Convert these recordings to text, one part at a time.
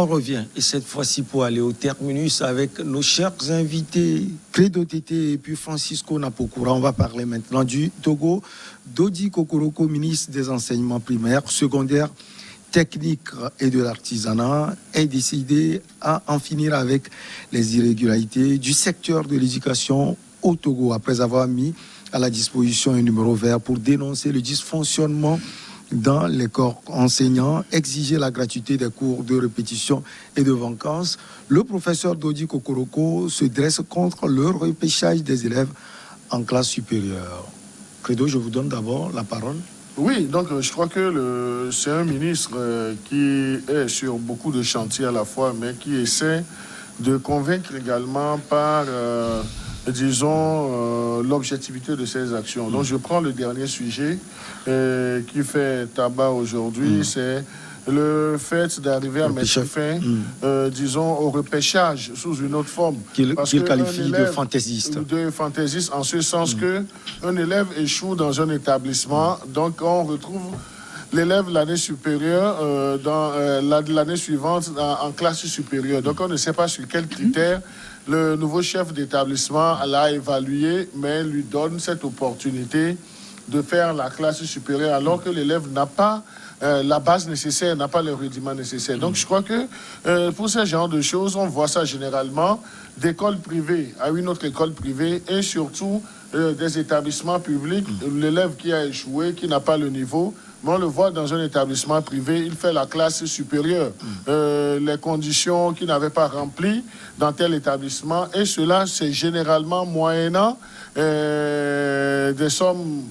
On revient, et cette fois-ci pour aller au terminus avec nos chers invités, Credo Tété et puis Francisco Napokura. On va parler maintenant du Togo. Dodi Kokoroko, ministre des enseignements primaires, secondaires, techniques et de l'artisanat, est décidé à en finir avec les irrégularités du secteur de l'éducation au Togo, après avoir mis à la disposition un numéro vert pour dénoncer le dysfonctionnement dans les corps enseignants, exiger la gratuité des cours de répétition et de vacances. Le professeur Dodi Kokoroko se dresse contre le repêchage des élèves en classe supérieure. Credo, je vous donne d'abord la parole. Oui, donc je crois que c'est un ministre qui est sur beaucoup de chantiers à la fois, mais qui essaie de convaincre également par, l'objectivité de ses actions. Donc je prends le dernier sujet qui fait tabac aujourd'hui, c'est le fait d'arriver à mettre fin, au repêchage sous une autre forme. Qu'il qualifie de fantaisiste. De fantaisiste, en ce sens que un élève échoue dans un établissement, donc on retrouve l'élève l'année supérieure, l'année suivante en classe supérieure. Donc on ne sait pas sur quels critères le nouveau chef d'établissement l'a évalué, mais lui donne cette opportunité de faire la classe supérieure alors que l'élève n'a pas la base nécessaire, n'a pas le rudiment nécessaire. Donc je crois que pour ce genre de choses, on voit ça généralement d'écoles privées à une autre école privée et surtout des établissements publics. L'élève qui a échoué, qui n'a pas le niveau, mais on le voit dans un établissement privé, il fait la classe supérieure. Les conditions qu'il n'avait pas remplies dans tel établissement, et cela, c'est généralement moyennant des sommes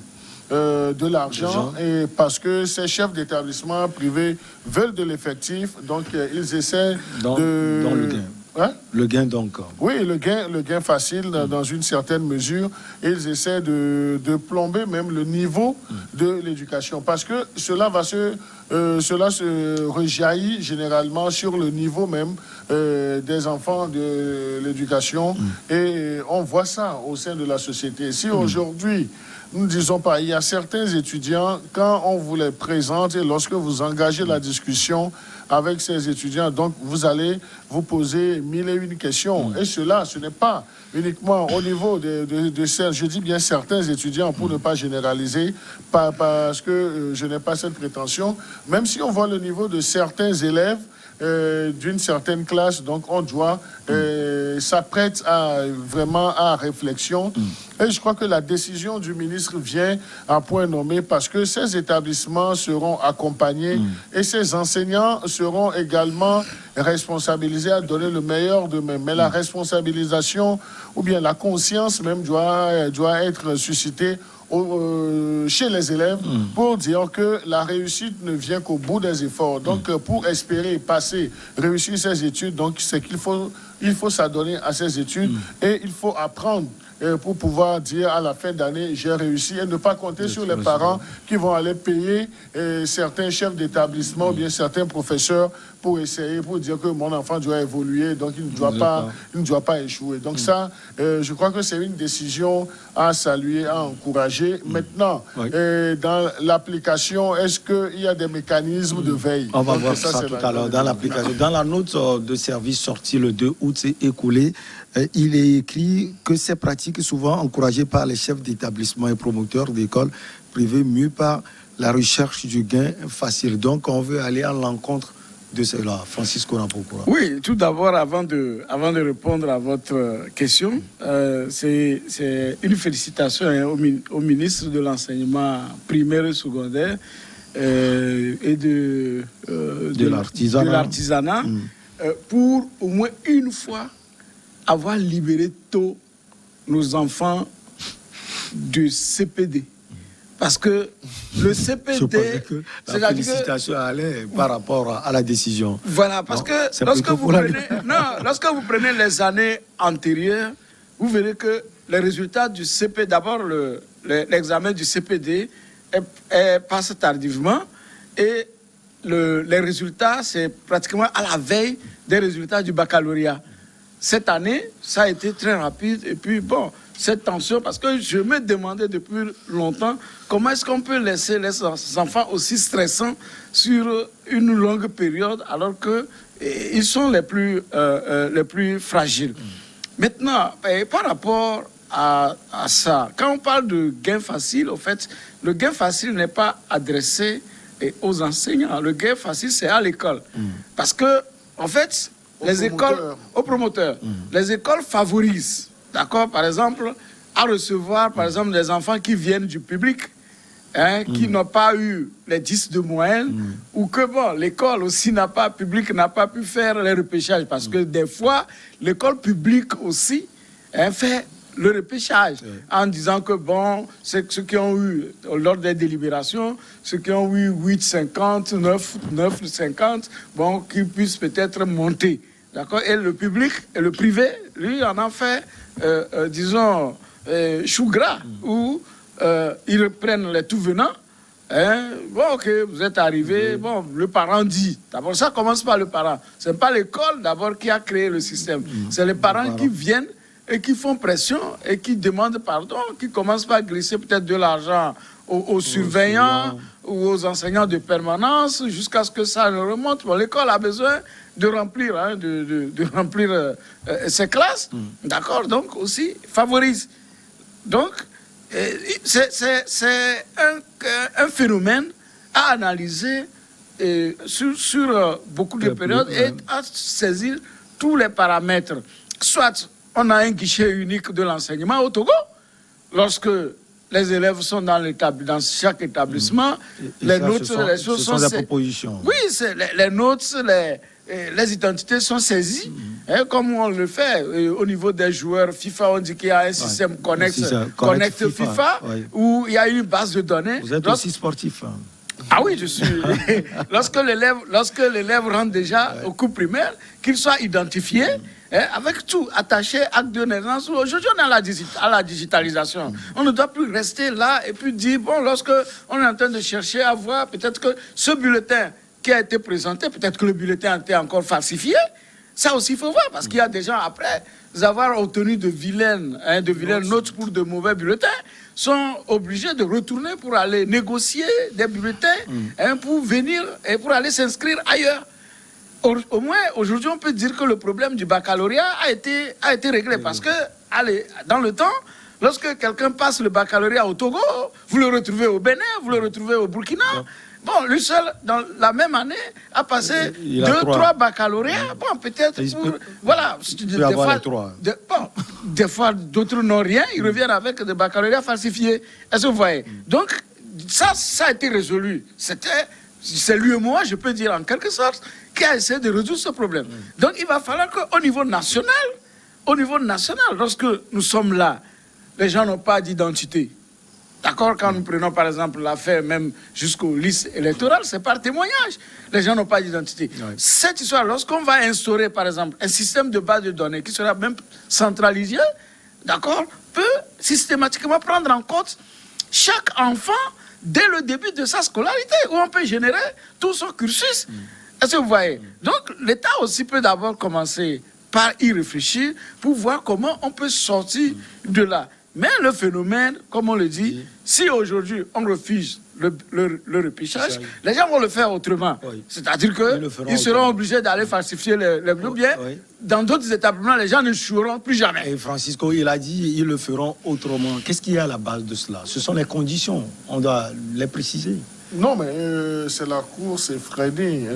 de l'argent, et parce que ces chefs d'établissement privés veulent de l'effectif, donc ils essaient dans le gain. Hein? Le gain donc. Oui, le gain facile dans une certaine mesure. Ils essaient de plomber même le niveau de l'éducation, parce que cela se rejaillit généralement sur le niveau même des enfants de l'éducation, et on voit ça au sein de la société. Si aujourd'hui, nous ne disons pas, il y a certains étudiants, quand on vous les présente et lorsque vous engagez la discussion avec ces étudiants, donc vous allez vous poser mille et une questions. Et cela, ce n'est pas uniquement au niveau de je dis bien certains étudiants pour ne pas généraliser, parce que je n'ai pas cette prétention, même si on voit le niveau de certains élèves d'une certaine classe, donc on doit s'apprête vraiment à réflexion. Et je crois que la décision du ministre vient à point nommé, parce que ces établissements seront accompagnés et ces enseignants seront également responsabilisés à donner le meilleur d'eux-mêmes. Mais la responsabilisation ou bien la conscience même doit être suscitée chez les élèves pour dire que la réussite ne vient qu'au bout des efforts. Donc pour espérer réussir ses études, donc c'est qu'il faut s'adonner à ses études et il faut apprendre pour pouvoir dire à la fin d'année j'ai réussi, et ne pas compter sur les parents qui vont aller payer certains chefs d'établissement ou bien certains professeurs pour dire que mon enfant doit évoluer, donc il ne doit pas échouer. Donc ça, je crois que c'est une décision à saluer, à encourager. Maintenant, dans l'application, est-ce qu'il y a des mécanismes de veille? On va voir ça tout à l'heure dans l'application. Dans la note de service sortie le 2 août écoulé, il est écrit que ces pratiques, souvent encouragées par les chefs d'établissement et promoteurs d'écoles privées, mues par la recherche du gain facile. Donc, on veut aller à l'encontre de cela. Francisco Napokura. Oui, tout d'abord, avant de répondre à votre question, c'est une félicitation au ministre de l'enseignement primaire et secondaire et de l'artisanat pour au moins une fois avoir libéré tôt nos enfants du CPD. Parce que le CPD... Je pensais que la félicitation allait par rapport à la décision. Voilà, parce que lorsque vous prenez les années antérieures, vous verrez que les résultats du CPD, d'abord l'examen du CPD passe tardivement, et les résultats, c'est pratiquement à la veille des résultats du baccalauréat. cette année, ça a été très rapide. Et puis, bon, cette tension, parce que je me demandais depuis longtemps comment est-ce qu'on peut laisser les enfants aussi stressants sur une longue période alors qu'ils sont les plus fragiles. Maintenant, par rapport à ça, quand on parle de gain facile, au fait, le gain facile n'est pas adressé aux enseignants. Le gain facile, c'est à l'école. Parce que, en fait, aux promoteurs, les écoles favorisent, d'accord, par exemple, à recevoir, par exemple, des enfants qui viennent du public, qui n'ont pas eu les 10 de moyenne, ou que, bon, l'école aussi n'a pas pu faire les repêchages, parce que des fois, l'école publique aussi fait le repêchage, en disant que, bon, ceux qui ont eu, lors des délibérations, ceux qui ont eu 8,50, 9,50, bon, qu'ils puissent peut-être monter. D'accord? Et le public et le privé, lui, en a fait, disons, chou gras, où ils reprennent les tout venants. Bon, ok, vous êtes arrivé, bon, le parent dit. D'abord, ça commence par le parent. Ce n'est pas l'école, d'abord, qui a créé le système. C'est les parents qui viennent et qui font pression et qui demandent pardon, qui commencent par glisser peut-être de l'argent aux surveillants ou aux enseignants de permanence jusqu'à ce que ça ne remonte. Bon, l'école a besoin de remplir, de remplir ses classes, d'accord, donc aussi favorise. Donc, c'est un phénomène à analyser sur beaucoup de périodes et à saisir tous les paramètres. Soit on a un guichet unique de l'enseignement au Togo, lorsque les élèves sont dans chaque établissement, les notes, les choses sont des propositions. Oui, les notes, les identités sont saisies, comme on le fait au niveau des joueurs FIFA. On dit qu'il y a un système Connect FIFA, où il y a une base de données. Vous êtes aussi sportif. Ah oui, je suis. Lorsque l'élève rentre déjà au cours primaire, qu'il soit identifié, avec tout attaché, acte de naissance. Aujourd'hui, on est à la digitalisation. On ne doit plus rester là et puis dire, bon, lorsque on est en train de chercher à voir, peut-être que ce bulletin qui a été présenté, peut-être que le bulletin a été encore falsifié. Ça aussi, il faut voir, parce qu'il y a des gens, après avoir obtenu de vilaines notes pour de mauvais bulletins, sont obligés de retourner pour aller négocier des bulletins, pour venir et pour aller s'inscrire ailleurs. Au moins, aujourd'hui, on peut dire que le problème du baccalauréat a été réglé, parce que, allez, dans le temps, lorsque quelqu'un passe le baccalauréat au Togo, vous le retrouvez au Bénin, vous le retrouvez au Burkina. Bon, lui seul, dans la même année, a passé 2-3 baccalauréats. Bon, peut-être pour... Voilà. Des fois, d'autres n'ont rien. Ils reviennent avec des baccalauréats falsifiés. Est-ce que vous voyez? Donc, ça a été résolu. C'est l'UEMOA, je peux dire en quelque sorte, qui a essayé de résoudre ce problème. Donc, il va falloir qu'au niveau national, lorsque nous sommes là, les gens n'ont pas d'identité. D'accord, quand nous prenons par exemple l'affaire même jusqu'aux listes électorales, c'est par témoignage. Les gens n'ont pas d'identité. Cette histoire, lorsqu'on va instaurer par exemple un système de base de données qui sera même centralisé, d'accord, peut systématiquement prendre en compte chaque enfant dès le début de sa scolarité, où on peut générer tout son cursus. Est-ce que vous voyez? Donc l'État aussi peut d'abord commencer par y réfléchir pour voir comment on peut sortir de là. Mais le phénomène, comme on le dit, si aujourd'hui on refuse le repêchage, les gens vont le faire autrement. C'est-à-dire qu'ils seront obligés d'aller falsifier les biens. Dans d'autres établissements, les gens ne joueront plus jamais. Et Francisco, il a dit ils le feront autrement. Qu'est-ce qu'il y a à la base de cela? Ce sont les conditions. On doit les préciser. Non, mais c'est la course effrénée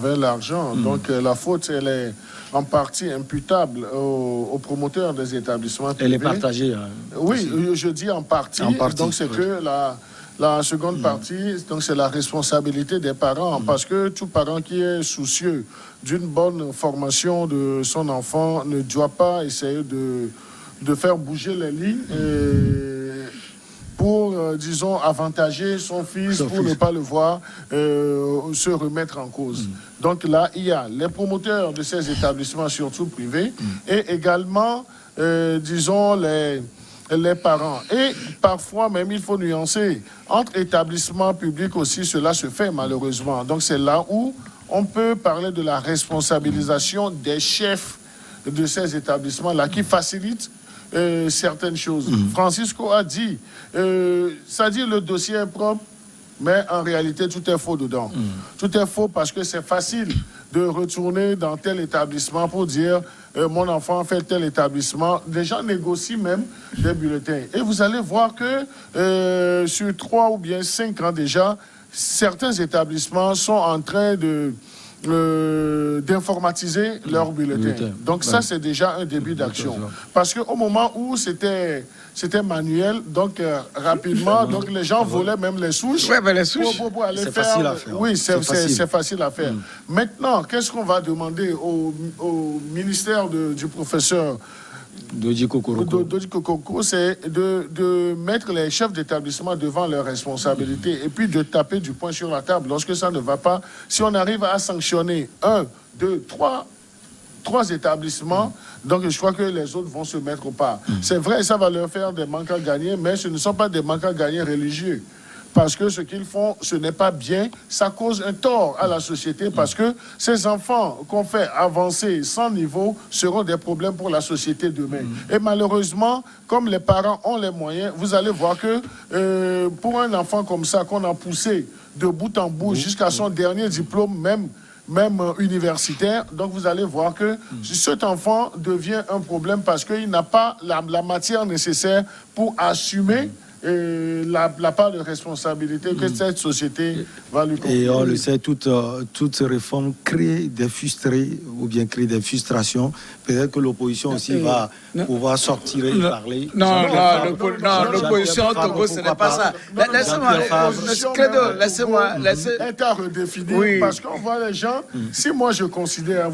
vers l'argent. Donc la faute, elle est en partie imputable aux promoteurs des établissements privés. Elle est partagée. Oui, je dis en partie. Donc c'est que la seconde partie, donc c'est la responsabilité des parents, parce que tout parent qui est soucieux d'une bonne formation de son enfant ne doit pas essayer de faire bouger les lignes. Pour, disons, avantager son fils, ne pas le voir se remettre en cause. Donc là, il y a les promoteurs de ces établissements, surtout privés, et également, disons, les parents. Et parfois même, il faut nuancer. Entre établissements publics aussi, cela se fait malheureusement. Donc c'est là où on peut parler de la responsabilisation des chefs de ces établissements-là qui facilitent certaines choses. Francisco a dit, ça dit le dossier est propre, mais en réalité, tout est faux dedans. Tout est faux parce que c'est facile de retourner dans tel établissement pour dire mon enfant fait tel établissement. Les gens négocient même des bulletins. Et vous allez voir que sur 3 ou bien 5 ans déjà, certains établissements sont en train d'informatiser leurs bulletins. Donc ça, c'est déjà un début d'action. Parce qu'au moment où c'était manuel, donc rapidement, donc les gens volaient même les souches. Ouais, mais les souches, pour aller c'est faire. facile à faire. Oui, c'est facile à faire. Maintenant, qu'est-ce qu'on va demander au ministère du professeur Dodi Kokoroko, c'est de mettre les chefs d'établissement devant leurs responsabilités et puis de taper du poing sur la table lorsque ça ne va pas. Si on arrive à sanctionner 1, 2, 3 établissements, donc je crois que les autres vont se mettre au pas. C'est vrai, ça va leur faire des manques à gagner, mais ce ne sont pas des manques à gagner religieux. Parce que ce qu'ils font, ce n'est pas bien. Ça cause un tort à la société parce que ces enfants qu'on fait avancer sans niveau seront des problèmes pour la société demain. Et malheureusement, comme les parents ont les moyens, vous allez voir que pour un enfant comme ça, qu'on a poussé de bout en bout jusqu'à son dernier diplôme, même universitaire, donc vous allez voir que cet enfant devient un problème parce qu'il n'a pas la matière nécessaire pour assumer la part de responsabilité que cette société va lui confier. Et on le sait, toute réforme crée des frustrés ou bien crée des frustrations. Peut-être que l'opposition aussi va pouvoir sortir et parler. Non, l'opposition au Togo, ce n'est pas ça. Laissez-moi. Est à redéfinir parce qu'on voit les gens. Si moi je considère,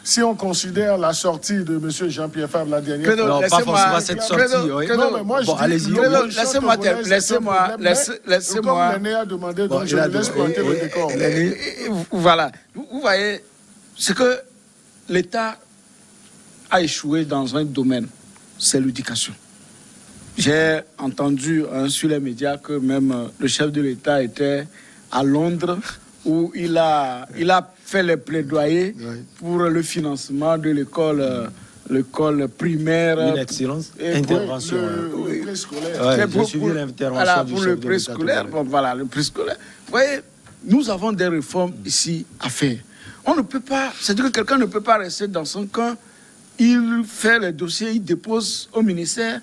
si on considère la sortie de M. Jean-Pierre Fabre la dernière fois. Non, pas forcément cette sortie. Non, mais moi je dis. Allez-y. Laissez-moi. Comme l'aîné a demandé, donc je laisse pointer le décor. Voilà. Vous voyez, c'est que l'État a échoué dans un domaine, c'est l'éducation. J'ai entendu sur les médias que même le chef de l'État était à Londres où il a fait les plaidoyers pour le financement de l'école primaire. Une excellence. Intervention. Le préscolaire. J'ai suivi l'intervention du pour chef le de préscolaire. l'État. Voilà, le préscolaire. Vous voyez, nous avons des réformes ici à faire. On ne peut pas, c'est-à-dire que quelqu'un ne peut pas rester dans son camp. Il fait le dossier, il dépose au ministère,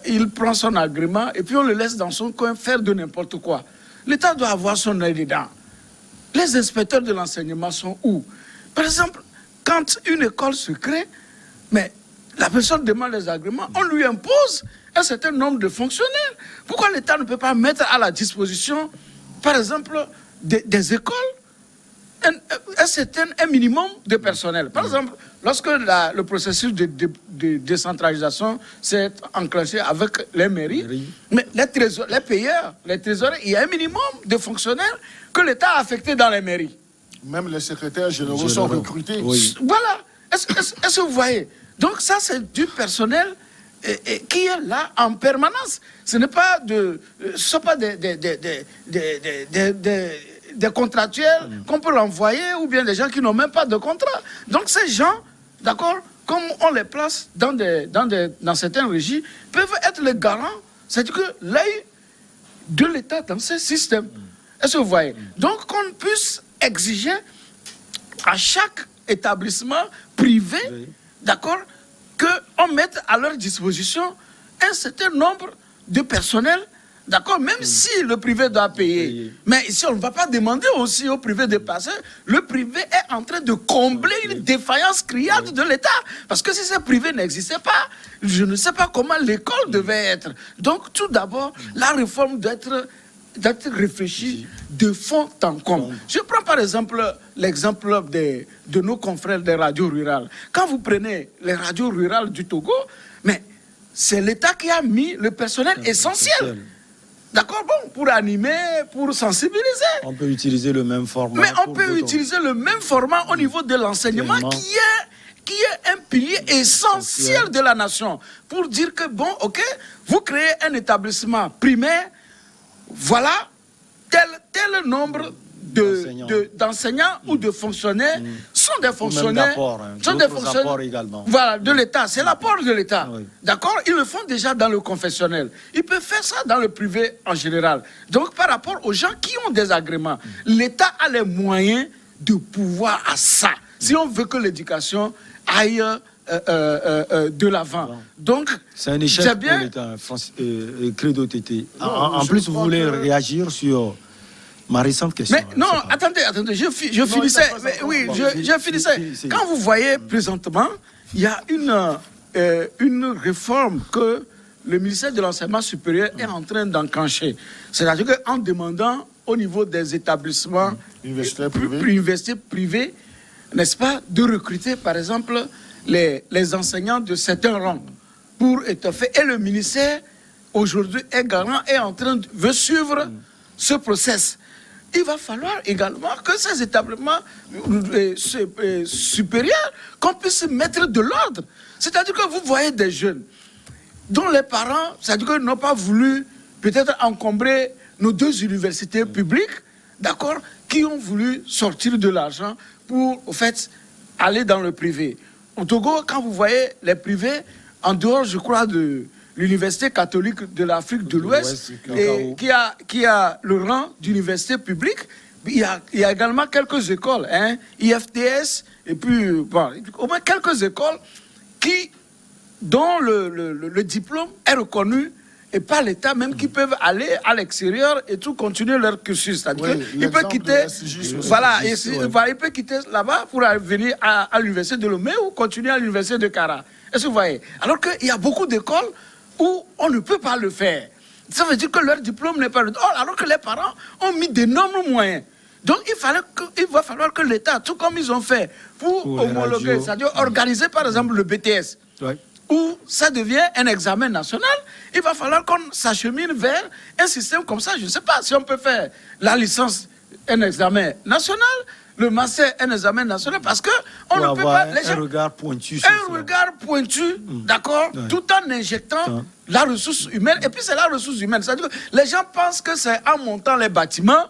il prend son agrément et puis on le laisse dans son coin faire de n'importe quoi. L'État doit avoir son œil dedans. Les inspecteurs de l'enseignement sont où? Par exemple, quand une école se crée, mais la personne demande les agréments, on lui impose un certain nombre de fonctionnaires. Pourquoi l'État ne peut pas mettre à la disposition, par exemple, des écoles, un minimum de personnel? Par exemple, lorsque le processus de décentralisation s'est enclenché avec les mairies, mais les payeurs, les trésoriers, il y a un minimum de fonctionnaires que l'État a affectés dans les mairies. Même les secrétaires généraux sont recrutés. Oui. Voilà. Est-ce que vous voyez? Donc ça, c'est du personnel qui est là en permanence. Ce ne sont pas des contractuels qu'on peut l'envoyer ou bien des gens qui n'ont même pas de contrat. Donc ces gens, d'accord, comme on les place dans certaines régies, peuvent être les garants, c'est-à-dire que l'œil de l'État dans ce système. Est-ce que vous voyez? Donc qu'on puisse exiger à chaque établissement privé, d'accord, qu'on mette à leur disposition un certain nombre de personnel, d'accord, même si le privé doit payer. Mais ici, on ne va pas demander aussi au privé de passer. Le privé est en train de combler une défaillance criante de l'État. Parce que si ce privé n'existait pas, je ne sais pas comment l'école devait être. Donc, tout d'abord, la réforme doit être réfléchie de fond en comble. Je prends par exemple l'exemple de nos confrères des radios rurales. Quand vous prenez les radios rurales du Togo, mais c'est l'État qui a mis le personnel essentiel. D'accord, bon, pour animer, pour sensibiliser. On peut utiliser le même format. Mais on peut utiliser le même format au niveau de l'enseignement qui est un pilier essentiel de la nation. Pour dire que, bon, ok, vous créez un établissement primaire, voilà tel nombre d'enseignants ou de fonctionnaires sont sont des fonctionnaires. Sont des fonctionnaires également. Voilà, de l'État. C'est l'apport de l'État. Oui. D'accord? Ils le font déjà dans le confessionnel. Ils peuvent faire ça dans le privé en général. Donc, par rapport aux gens qui ont des agréments, l'État a les moyens de pouvoir à ça. Si on veut que l'éducation aille de l'avant. Donc, c'est un échec pour l'État, Credo Tété. En plus, vous voulez réagir sur ma récente question. Mais non, attendez, je finissais. Oui, je finissais. Quand vous voyez présentement, il y a une réforme que le ministère de l'Enseignement supérieur est en train d'enclencher. C'est-à-dire qu'en demandant au niveau des établissements universitaires privés, n'est-ce pas, de recruter, par exemple, les enseignants de certains rangs pour étoffer. Et le ministère, aujourd'hui, veut suivre ce process. Il va falloir également que ces établissements supérieurs, qu'on puisse mettre de l'ordre. C'est-à-dire que vous voyez des jeunes dont les parents, c'est-à-dire qu'ils n'ont pas voulu peut-être encombrer nos deux universités publiques, d'accord, qui ont voulu sortir de l'argent pour, au fait, aller dans le privé. Au Togo, quand vous voyez les privés, en dehors, je crois, de l'Université catholique de l'Afrique de l'Ouest, qui a le rang d'université publique, il y a également quelques écoles, IFTS, et puis, bon, au moins quelques écoles dont le diplôme est reconnu et par l'État même, qui peuvent aller à l'extérieur et tout continuer leur cursus. C'est-à-dire qu'il peut quitter, il peut quitter là-bas pour venir à l'université de Lomé ou continuer à l'université de Kara. Est-ce que vous voyez? Alors qu'il y a beaucoup d'écoles où on ne peut pas le faire. Ça veut dire que leur diplôme n'est pas le... alors que les parents ont mis d'énormes moyens. Donc il va falloir que l'État, tout comme ils ont fait pour homologuer, c'est-à-dire organiser par exemple le BTS, où ça devient un examen national, il va falloir qu'on s'achemine vers un système comme ça. Je ne sais pas si on peut faire la licence, un examen national, le master, un examen national, parce que on ne peut pas... Un regard pointu. D'accord, tout en injectant la ressource humaine. Et puis c'est la ressource humaine. C'est-à-dire que les gens pensent que c'est en montant les bâtiments,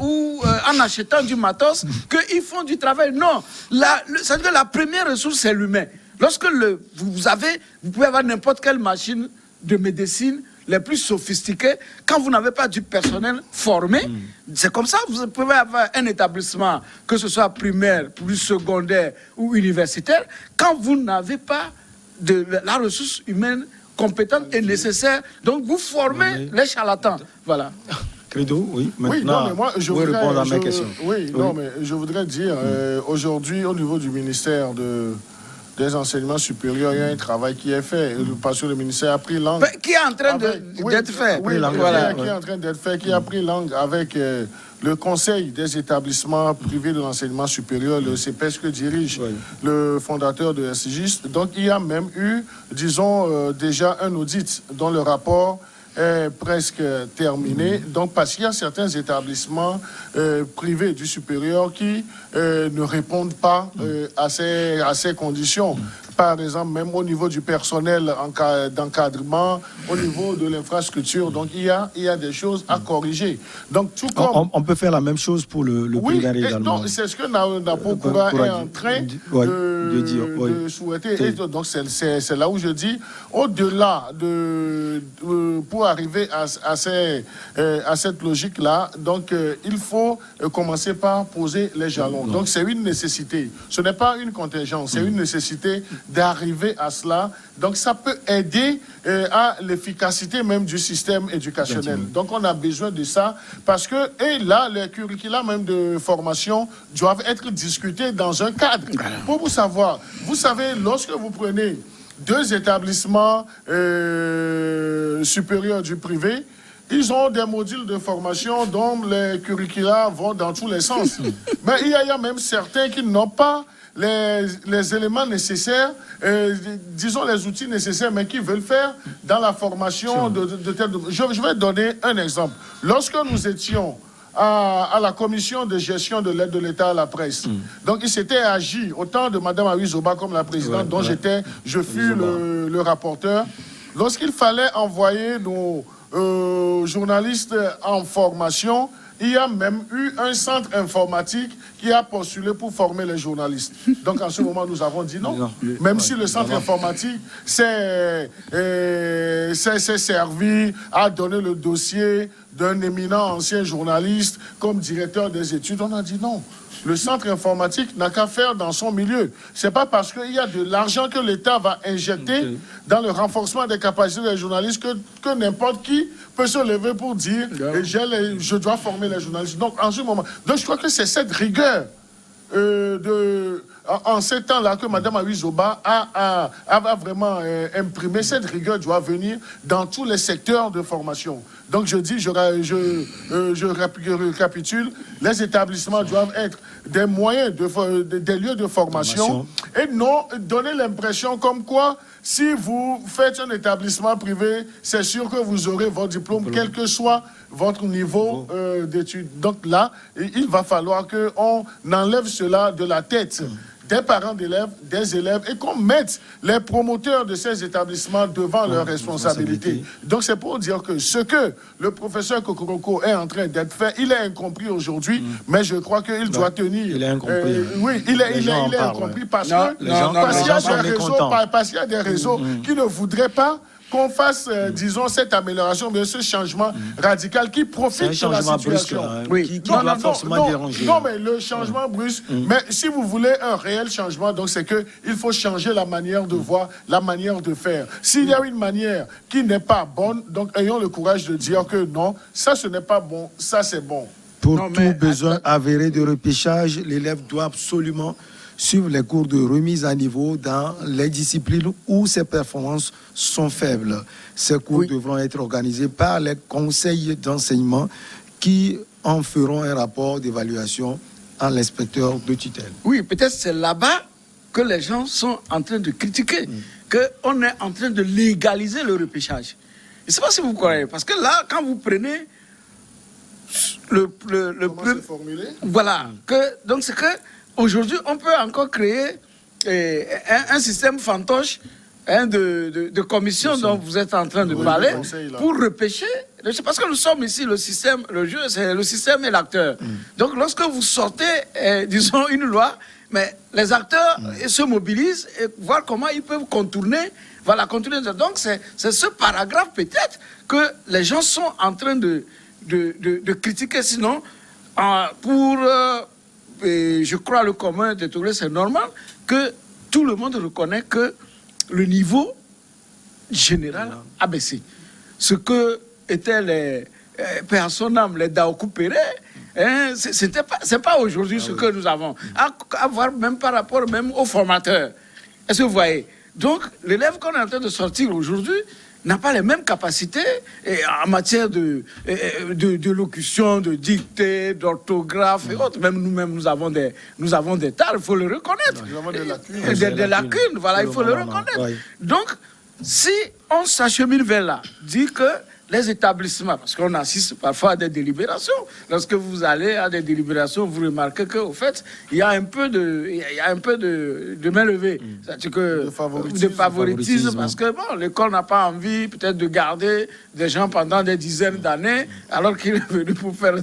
ou en achetant du matos, qu'ils font du travail. Non, c'est-à-dire que la première ressource, c'est l'humain. Lorsque vous pouvez avoir n'importe quelle machine de médecine, les plus sophistiquées, quand vous n'avez pas du personnel formé, c'est comme ça, vous pouvez avoir un établissement, que ce soit primaire, plus secondaire ou universitaire, quand vous n'avez pas de la ressource humaine compétente et nécessaire, donc vous formez les charlatans. Voilà. Credo, oui. Maintenant, non, mais moi, je voudrais répondre à mes questions. Non, mais je voudrais dire, aujourd'hui, au niveau du ministère des enseignements supérieurs, il y a un travail qui est fait. Parce que le ministère a pris langue... Qui est en train d'être fait. Qui est en train d'être fait, qui a pris langue avec le conseil des établissements privés de l'enseignement supérieur, le CPES que dirige le fondateur de SGIS. Donc, il y a même eu, disons, déjà un audit dont le rapport est presque terminé. Donc, parce qu'il y a certains établissements privés du supérieur qui ne répondent pas à ces conditions. Par exemple, même au niveau du personnel d'encadrement, au niveau de l'infrastructure. Donc, il y a des choses à corriger. Donc, tout comme... On peut faire la même chose pour le privé également. C'est ce que Napokoura est en train de souhaiter. Et donc, c'est là où je dis, au-delà pour arriver à cette logique-là, donc, il faut commencer par poser les jalons. Donc, c'est une nécessité. Ce n'est pas une contingence, c'est une nécessité d'arriver à cela. Donc, ça peut aider à l'efficacité même du système éducationnel. Donc, on a besoin de ça parce que, et là, les curricula même de formation doivent être discutés dans un cadre. Pour vous savoir, vous savez, lorsque vous prenez deux établissements supérieurs du privé, ils ont des modules de formation dont les curricula vont dans tous les sens. Mais il y a même certains qui n'ont pas les éléments nécessaires, disons les outils nécessaires, mais qui veulent faire dans la formation de tel... Je vais donner un exemple. Lorsque nous étions à la commission de gestion de l'aide de l'État à la presse, donc il s'était agi, autant de Mme Awizoba comme la présidente, dont je fus le rapporteur, lorsqu'il fallait envoyer nos journalistes en formation, il y a même eu un centre informatique qui a postulé pour former les journalistes. Donc en ce moment, nous avons dit non. Même si le centre informatique s'est servi à donner le dossier d'un éminent ancien journaliste comme directeur des études, on a dit non. Le centre informatique n'a qu'à faire dans son milieu. Ce n'est pas parce qu'il y a de l'argent que l'État va injecter dans le renforcement des capacités des journalistes que n'importe qui peut se lever pour dire je dois former les journalistes. Donc, en ce moment, donc, je crois que c'est cette rigueur en ces temps-là que Mme Awizoba a vraiment imprimé. Cette rigueur doit venir dans tous les secteurs de formation. Donc je dis, je récapitule, les établissements doivent être des moyens, des lieux de formation et non donner l'impression comme quoi si vous faites un établissement privé, c'est sûr que vous aurez votre diplôme, quel que soit votre niveau d'études. Donc là, il va falloir qu'on enlève cela de la tête des parents d'élèves, des élèves, et qu'on mette les promoteurs de ces établissements devant leurs responsabilités. Donc c'est pour dire que ce que le professeur Kokoroko est en train d'être fait, il est incompris aujourd'hui, mais je crois qu'il doit tenir... Il est incompris. Oui, il est incompris parce qu'il y a des réseaux qui ne voudraient pas qu'on fasse, disons, cette amélioration, mais ce changement radical qui profite de la situation. Qui doit forcément déranger. Non, mais le changement brusque, mais si vous voulez un réel changement, donc c'est qu'il faut changer la manière de voir, la manière de faire. S'il y a une manière qui n'est pas bonne, donc ayons le courage de dire que non, ça ce n'est pas bon, ça c'est bon. Pour tout besoin avéré de repêchage, l'élève doit absolument suivre les cours de remise à niveau dans les disciplines où ses performances sont faibles. Ces cours devront être organisés par les conseils d'enseignement qui en feront un rapport d'évaluation à l'inspecteur de tutelle. Oui, peut-être c'est là-bas que les gens sont en train de critiquer, qu'on est en train de légaliser le repêchage. Je ne sais pas si vous croyez, parce que là, quand vous prenez Comment c'est formulé ? Voilà, donc c'est que aujourd'hui, on peut encore créer un système fantoche de commission dont vous êtes en train de parler pour repêcher. Parce que nous sommes ici, le jeu, c'est le système et l'acteur. Donc, lorsque vous sortez, disons, une loi, mais les acteurs se mobilisent et voir comment ils peuvent contourner. Voilà, contourner. Donc, c'est ce paragraphe peut-être que les gens sont en train de critiquer. Sinon, je crois le commun de Touré, c'est normal que tout le monde reconnaît que le niveau général a baissé. Ce que étaient les personnes, les Daoku Péré, c'est pas aujourd'hui ce que nous avons. À voir même par rapport même aux formateurs. Est-ce que vous voyez? Donc, l'élève qu'on est en train de sortir aujourd'hui n'a pas les mêmes capacités en matière de locution, de dictée, d'orthographe et autres. Même nous-mêmes, nous avons des tares, il faut le reconnaître. Nous avons des lacunes. Des lacunes, voilà, il faut le reconnaître. Oui. Donc, si on s'achemine vers là, dit que les établissements, parce qu'on assiste parfois à des délibérations. Lorsque vous allez à des délibérations, vous remarquez qu'au fait, il y a un peu de main levée. C'est-à-dire que de favoritisme, parce que bon, l'école n'a pas envie peut-être de garder des gens pendant des dizaines d'années, alors qu'il est venu pour faire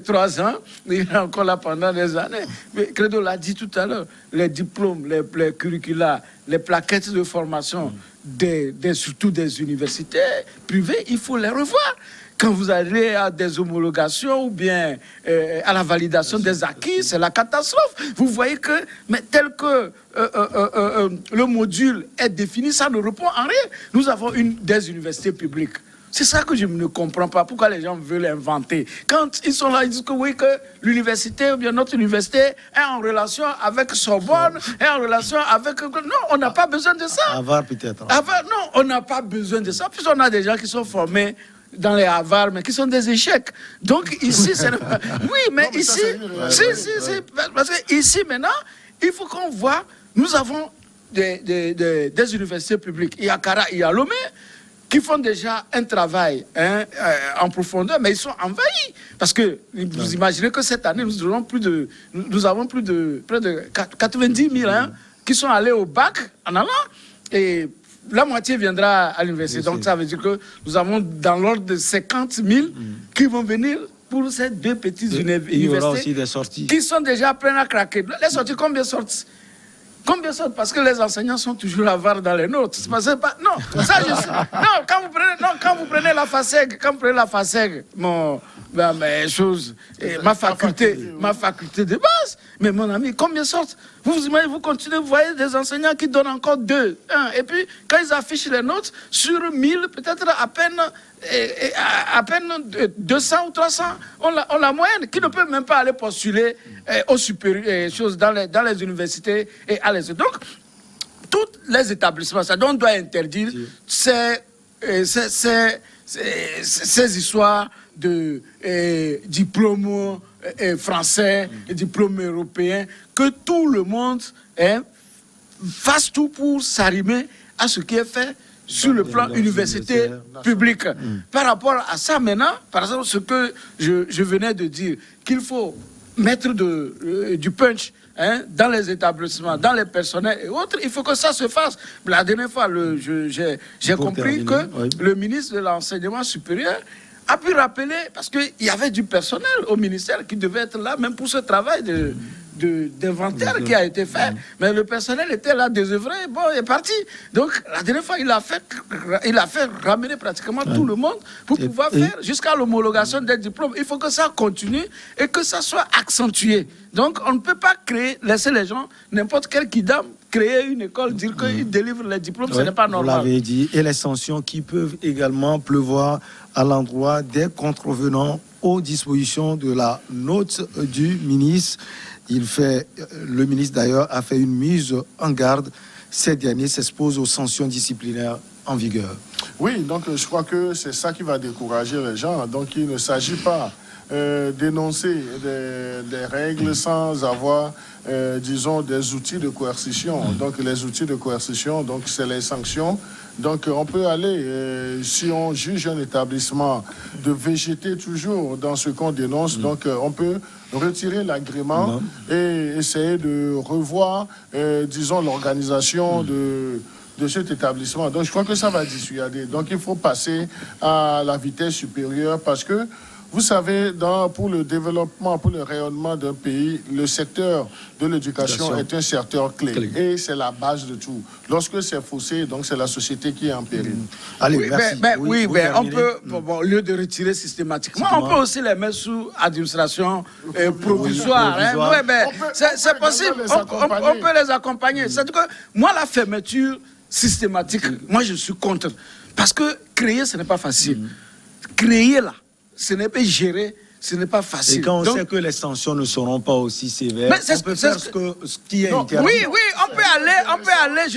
3 ans, il est encore là pendant des années. Mais Credo l'a dit tout à l'heure, les diplômes, les curricula, les plaquettes de formation, surtout des universités privées, il faut les revoir. Quand vous allez à des homologations ou bien à la validation des acquis, c'est la catastrophe. Vous voyez que, mais tel que le module est défini, ça ne répond en rien. Nous avons des universités publiques. C'est ça que je ne comprends pas. Pourquoi les gens veulent inventer? Quand ils sont là, ils disent que oui, que l'université ou bien notre université est en relation avec Sorbonne, est en relation avec... Non, on n'a pas besoin de ça. Harvard peut-être. Non, on n'a pas besoin de ça. Puisqu'on a des gens qui sont formés dans les Harvard, mais qui sont des échecs. Donc ici, c'est... Oui, mais non, ici... Parce que ici, maintenant, il faut qu'on voit... Nous avons des universités publiques. Il y a Kara, il y a Lomé, qui font déjà un travail en profondeur, mais ils sont envahis. Parce que vous imaginez que cette année, nous avons près de 90 000 qui sont allés au bac en allant, et la moitié viendra à l'université. Donc ça veut dire que nous avons dans l'ordre de 50 000 qui vont venir pour ces deux petites Il y aura universités aussi des sorties. qui sont déjà pleines à craquer. Les sorties, combien sortent? Combien sortent? Parce que les enseignants sont toujours avares dans les notes. C'est pas... Non, ça, non, quand vous prenez la FASEG, ma faculté de base, mais mon ami, combien sortent? Vous imaginez, vous continuez, vous voyez des enseignants qui donnent encore 2, 1, et puis quand ils affichent les notes, sur 1000, peut-être à peine 200 ou 300, on la moyenne, qui ne peut même pas aller postuler aux supérieurs, dans les universités et à les... Donc, tous les établissements, ça on doit interdire ces histoires de diplômes français, diplômes européens, que tout le monde fasse tout pour s'arrimer à ce qui est fait sur le plan université public. Par rapport à ça, maintenant, par exemple, ce que je venais de dire, qu'il faut mettre du punch dans les établissements, dans les personnels et autres, il faut que ça se fasse. La dernière fois, j'ai compris que le ministre de l'Enseignement supérieur a pu rappeler, parce qu'il y avait du personnel au ministère qui devait être là, même pour ce travail d'inventaire qui a été fait. Mais le personnel était là, désœuvré, bon, il est parti. Donc, la dernière fois, il a fait ramener pratiquement tout le monde pour pouvoir faire jusqu'à l'homologation des diplômes. Il faut que ça continue et que ça soit accentué. Donc, on ne peut pas laisser les gens, n'importe quel kidam, créer une école, dire qu'ils délivrent les diplômes, ce n'est pas normal. Vous l'avez dit. Et les sanctions qui peuvent également pleuvoir à l'endroit des contrevenants aux dispositions de la note du ministre. Le ministre d'ailleurs a fait une mise en garde. Ces derniers s'exposent aux sanctions disciplinaires en vigueur. Oui, donc je crois que c'est ça qui va décourager les gens. Donc il ne s'agit pas d'énoncer des règles sans avoir, disons, des outils de coercition. Donc les outils de coercition, donc c'est les sanctions. Donc on peut aller, si on juge un établissement de végéter toujours dans ce qu'on dénonce, donc on peut retirer l'agrément et essayer de revoir, disons, l'organisation de cet établissement. Donc je crois que ça va dissuader. Donc il faut passer à la vitesse supérieure parce que vous savez, pour le développement, pour le rayonnement d'un pays, le secteur de l'éducation est un secteur clé. Et c'est la base de tout. Lorsque c'est faussé, donc c'est la société qui est en péril. Allez, merci. On peut, au lieu de retirer systématiquement, on peut aussi les mettre sous administration provisoire. C'est possible. On peut les accompagner. C'est-à-dire que moi, la fermeture systématique, moi, je suis contre. Parce que créer, ce n'est pas facile. Créer, là, ce n'est pas gérer, ce n'est pas facile. Et quand on sait que les sanctions ne seront pas aussi sévères, on peut faire ce qui est interdit. Oui, on peut aller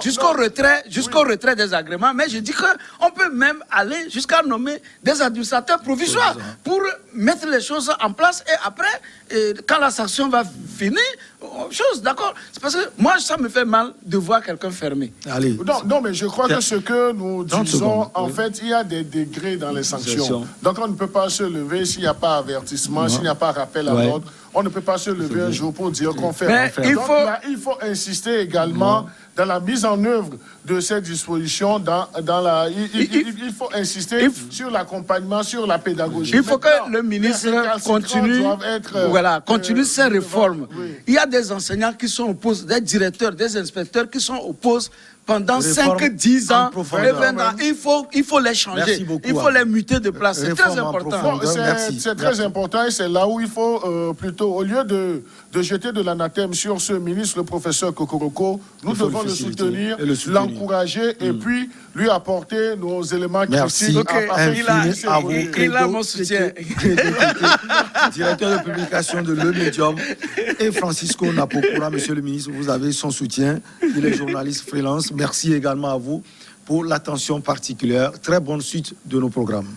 jusqu'au retrait des agréments, mais je dis qu'on peut même aller jusqu'à nommer des administrateurs provisoires pour mettre les choses en place et après, quand la sanction va finir, d'accord. C'est parce que moi, ça me fait mal de voir quelqu'un fermé. Allez. Non, mais je crois que ce que nous disons, en fait, il y a des degrés dans les sanctions. Donc, on ne peut pas se lever s'il n'y a pas avertissement, s'il n'y a pas rappel à l'ordre. On ne peut pas se lever un jour pour dire qu'on fait. Mais il faut insister également dans la mise en œuvre de ces dispositions, il faut insister sur l'accompagnement, sur la pédagogie. Il faut que le ministre continue ses réformes. Oui. Il y a des enseignants qui sont opposés, des directeurs, des inspecteurs qui sont opposés pendant 5-10 ans, 20 ans. Il faut les changer. Il faut les muter de place. C'est très important. C'est très important et c'est là où il faut plutôt, au lieu de jeter de l'anathème sur ce ministre, le professeur Kokoroko, nous devons le soutenir, l'encourager et puis lui apporter nos éléments critiques. Il a mon soutien. Directeur de publication de Le Médium et Francisco Napokura, monsieur le ministre, vous avez son soutien. Il est journaliste freelance. Merci également à vous pour l'attention particulière. Très bonne suite de nos programmes.